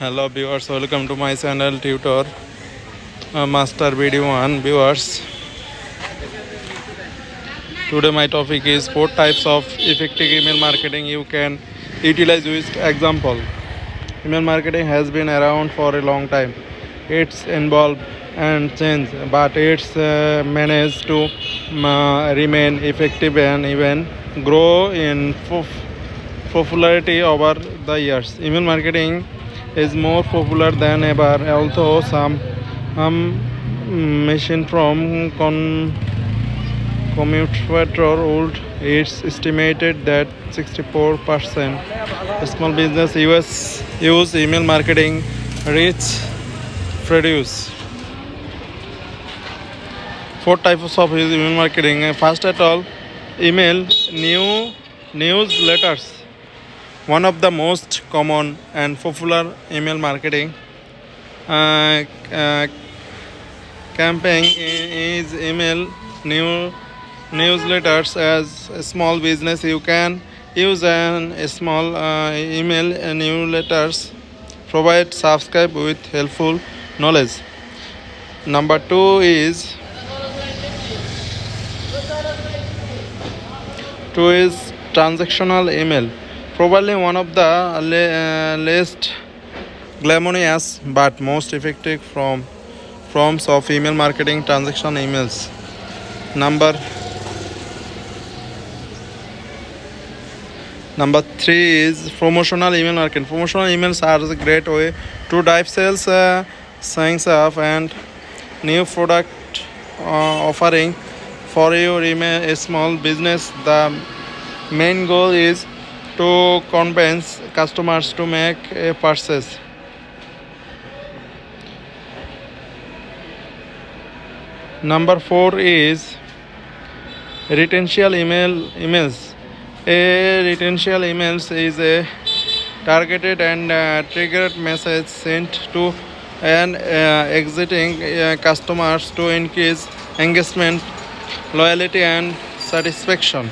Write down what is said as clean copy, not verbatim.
Hello viewers, welcome to my channel Tutor Master Video 1 viewers. Today my topic is 4 types of effective email marketing you can utilize with example. Email marketing has been around for a long time. It's involved and changed, but it's managed to remain effective and even grow in popularity over the years. Email marketing is more popular than ever, although some machine from commuter would. It's estimated that 64% small business use email marketing reach produce. 4 types of email marketing. First at all, email newsletters. One of the most common and popular email marketing campaign is email newsletters. As a small business, you can use a small email newsletters. Provide subscribe with helpful knowledge. Number two is transactional email. Probably one of the least glamorous but most effective forms of email marketing, transaction emails. Number 3 is promotional email marketing. Promotional emails are a great way to drive sales, signs up, and new product offering for your email a small business. The main goal is to convince customers to make a purchase. Number 4 is retention emails. A retention emails is a targeted and triggered message sent to an exiting customers to increase engagement, loyalty, and satisfaction.